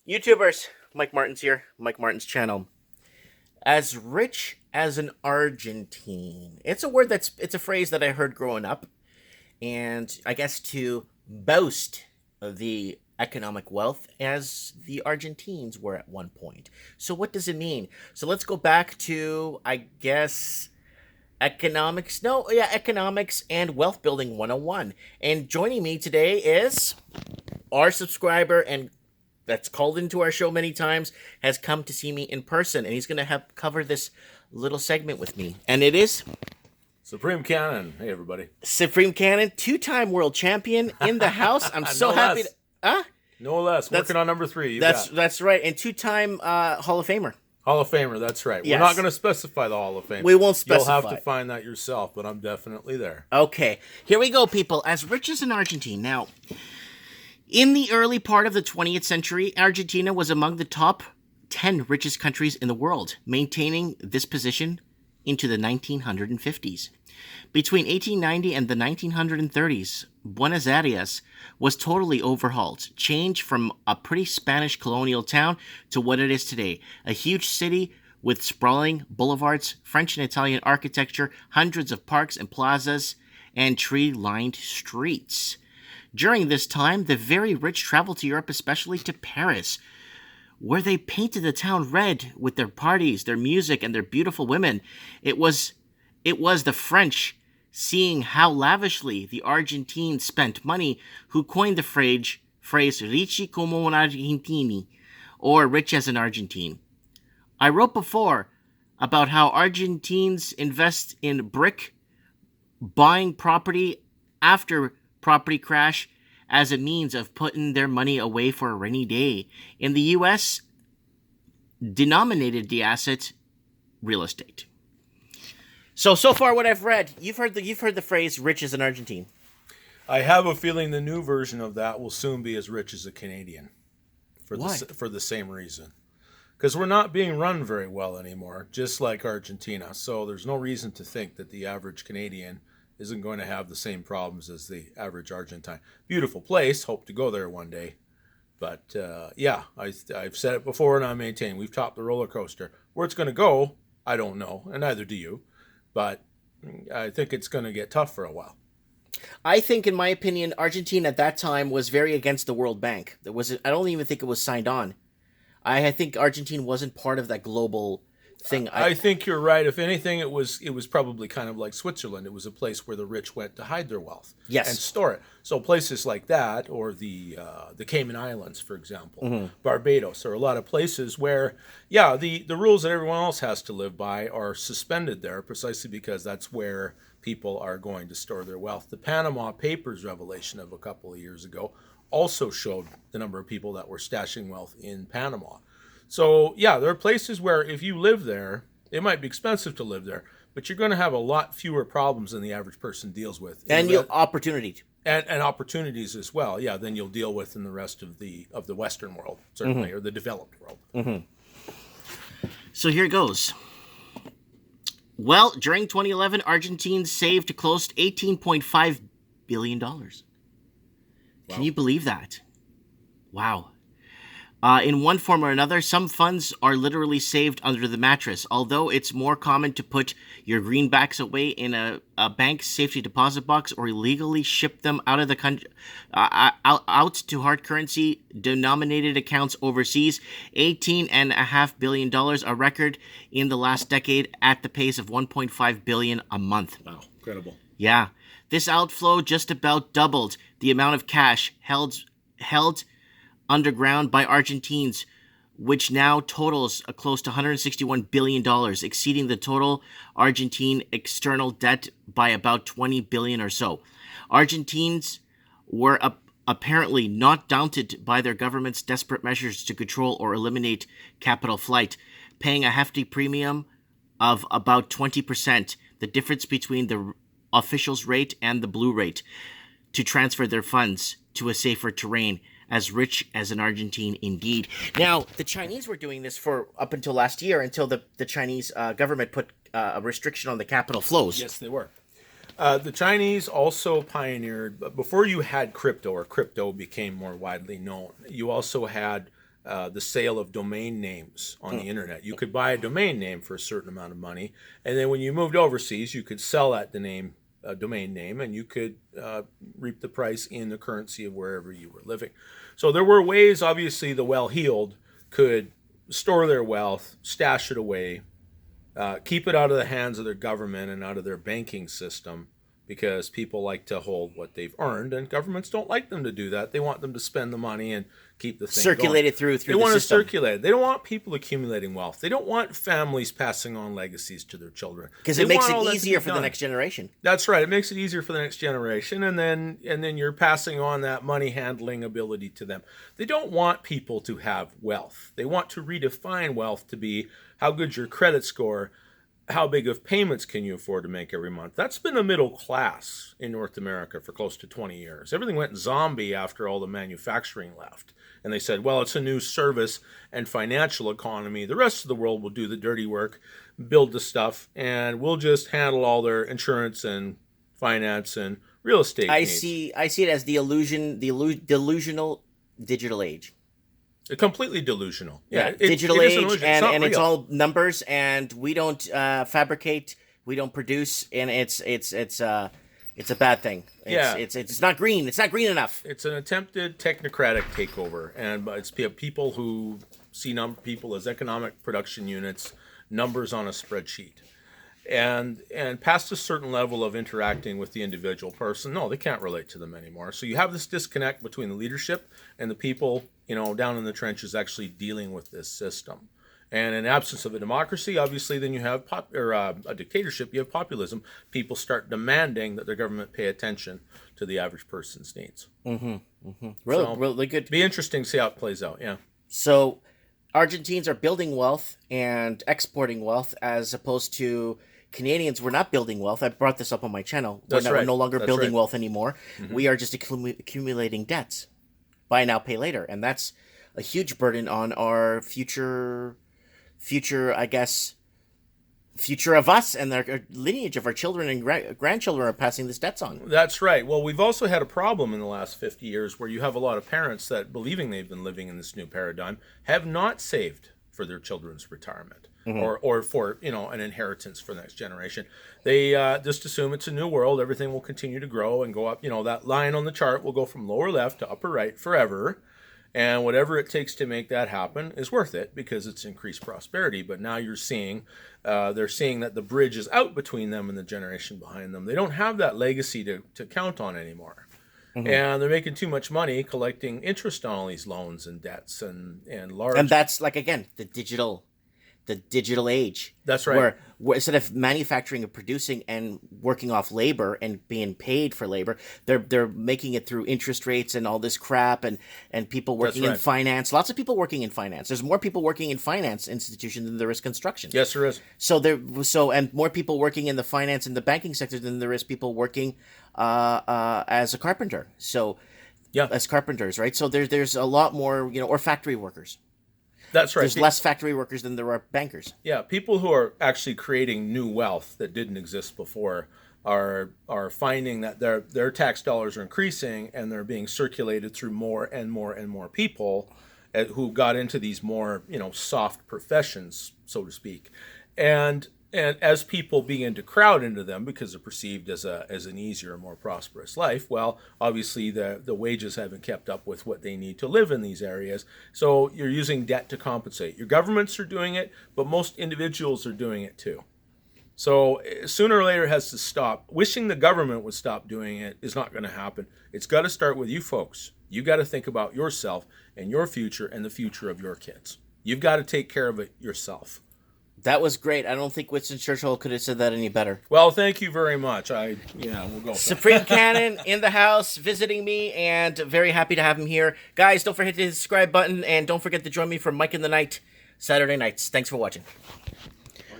YouTubers, Mike Martin's here, Mike Martin's channel. As rich as an Argentine. It's a phrase that I heard growing up, and I guess to boast of the economic wealth as the Argentines were at one point. So what does it mean? So let's go back to, I guess, economics and wealth building 101. And joining me today is our subscriber and that's called into our show many times, has come to see me in person, and he's going to have cover this little segment with me. And it is Supreme Canon. Hey, everybody. Supreme Canon, two-time world champion in the house. I'm so happy. No less. Working on number 3. That's right. And two-time Hall of Famer. Hall of Famer, that's right. Yes. We're not going to specify the Hall of Fame. We won't specify. You'll have to find that yourself, but I'm definitely there. Okay. Here we go, people. As rich as an Argentine. Now, in the early part of the 20th century, Argentina was among the top 10 richest countries in the world, maintaining this position into the 1950s. Between 1890 and the 1930s, Buenos Aires was totally overhauled, changed from a pretty Spanish colonial town to what it is today, a huge city with sprawling boulevards, French and Italian architecture, hundreds of parks and plazas, and tree-lined streets. During this time, the very rich traveled to Europe, especially to Paris, where they painted the town red with their parties, their music, and their beautiful women. It was the French, seeing how lavishly the Argentines spent money, who coined the phrase "ricci como un argentini," or "rich as an Argentine." I wrote before about how Argentines invest in brick, buying property after property crash as a means of putting their money away for a rainy day. In the U.S., denominated the asset real estate. So far what I've read, you've heard the phrase "rich as an Argentine." I have a feeling the new version of that will soon be as rich as a Canadian. For the same reason. Because we're not being run very well anymore, just like Argentina. So there's no reason to think that the average Canadian isn't going to have the same problems as the average Argentine. Beautiful place. Hope to go there one day. But I've said it before and I maintain we've topped the roller coaster. Where it's going to go, I don't know, and neither do you. But I think it's going to get tough for a while. I think, in my opinion, Argentina at that time was very against the World Bank. I don't even think it was signed on. I think Argentina wasn't part of that global thing. I think you're right. If anything, it was probably kind of like Switzerland. It was a place where the rich went to hide their wealth and store it. So places like that, or the Cayman Islands, for example, Barbados, or a lot of places where, the rules that everyone else has to live by are suspended there precisely because that's where people are going to store their wealth. The Panama Papers revelation of a couple of years ago also showed the number of people that were stashing wealth in Panama. So, there are places where if you live there, it might be expensive to live there, but you're going to have a lot fewer problems than the average person deals with. And opportunity. And opportunities as well, than you'll deal with in the rest of the Western world, certainly, or the developed world. So here it goes. Well, during 2011, Argentines saved close to $18.5 billion. Wow. Can you believe that? Wow. In one form or another, some funds are literally saved under the mattress. Although it's more common to put your greenbacks away in a bank safety deposit box or illegally ship them out of the country, out to hard currency denominated accounts overseas, $18.5 billion, a record in the last decade at the pace of $1.5 billion a month. Wow, incredible. Yeah, this outflow just about doubled the amount of cash held underground by Argentines, which now totals close to $161 billion, exceeding the total Argentine external debt by about $20 billion or so. Argentines were apparently not daunted by their government's desperate measures to control or eliminate capital flight, paying a hefty premium of about 20%, the difference between the officials' rate and the blue rate, to transfer their funds to a safer terrain. As rich as an Argentine indeed. Now, the Chinese were doing this for up until last year, until the Chinese government put a restriction on the capital flows. Yes, they were. The Chinese also pioneered, before you had crypto, or crypto became more widely known, you also had the sale of domain names on the internet. You could buy a domain name for a certain amount of money, and then when you moved overseas, you could sell that domain name, and you could reap the price in the currency of wherever you were living. So there were ways, obviously, the well-heeled could store their wealth, stash it away, keep it out of the hands of their government and out of their banking system, because people like to hold what they've earned, and governments don't like them to do that. They want them to spend the money and keep the thing circulate going. It through they want to circulate it. They don't want people accumulating wealth. They don't want families passing on legacies to their children, because it makes it easier for the next generation. That's right. It makes it easier for the next generation, and then you're passing on that money handling ability to them. They don't want people to have wealth. They want to redefine wealth to be how good's your credit score, how big of payments can you afford to make every month. That's been a middle class in North America for close to 20 years. Everything went zombie after all the manufacturing left. And they said, well, it's a new service and financial economy. The rest of the world will do the dirty work, build the stuff, and we'll just handle all their insurance and finance and real estate needs. I see it as the delusional digital age. Completely delusional. Yeah, digital age, and it's all numbers, and we don't fabricate, we don't produce, and it's a bad thing. It's not green. It's not green enough. It's an attempted technocratic takeover, and it's people who see people as economic production units, numbers on a spreadsheet. And past a certain level of interacting with the individual person, no, they can't relate to them anymore. So you have this disconnect between the leadership and the people, down in the trenches actually dealing with this system. And in absence of a democracy, obviously, then you have a dictatorship. You have populism. People start demanding that their government pay attention to the average person's needs. Really good. Be interesting to see how it plays out. Yeah. So Argentines are building wealth and exporting wealth, as opposed to Canadians. We're not building wealth. I brought this up on my channel. We're no longer building wealth anymore. Mm-hmm. We are just accumulating debts. Buy now, pay later. And that's a huge burden on our future, I guess, future of us and our lineage of our children and grandchildren are passing this debts on. That's right. Well, we've also had a problem in the last 50 years where you have a lot of parents that, believing they've been living in this new paradigm, have not saved for their children's retirement. Mm-hmm. or for an inheritance for the next generation. They just assume it's a new world. Everything will continue to grow and go up. That line on the chart will go from lower left to upper right forever. And whatever it takes to make that happen is worth it because it's increased prosperity. But now they're seeing that the bridge is out between them and the generation behind them. They don't have that legacy to count on anymore. Mm-hmm. And they're making too much money collecting interest on all these loans and debts and large. And that's the digital age. That's right. Where instead of manufacturing and producing and working off labor and being paid for labor, they're making it through interest rates and all this crap and people working in finance. Lots of people working in finance. There's more people working in finance institutions than there is construction. Yes, there is. And more people working in the finance and the banking sector than there is people working as a carpenter. As carpenters, right? So there's a lot more, or factory workers. That's right. There's less factory workers than there are bankers. Yeah, people who are actually creating new wealth that didn't exist before are finding that their tax dollars are increasing and they're being circulated through more and more and more people who got into these more soft professions, so to speak, and as people begin to crowd into them because they're perceived as an easier, more prosperous life, well, obviously the wages haven't kept up with what they need to live in these areas. So you're using debt to compensate. Your governments are doing it, but most individuals are doing it too. So sooner or later it has to stop. Wishing the government would stop doing it is not going to happen. It's got to start with you folks. You got to think about yourself and your future and the future of your kids. You've got to take care of it yourself. That was great. I don't think Winston Churchill could have said that any better. Well, thank you very much. We'll go. Supreme Canon in the house visiting me, and very happy to have him here. Guys, don't forget to hit the subscribe button, and don't forget to join me for Mike in the Night Saturday nights. Thanks for watching.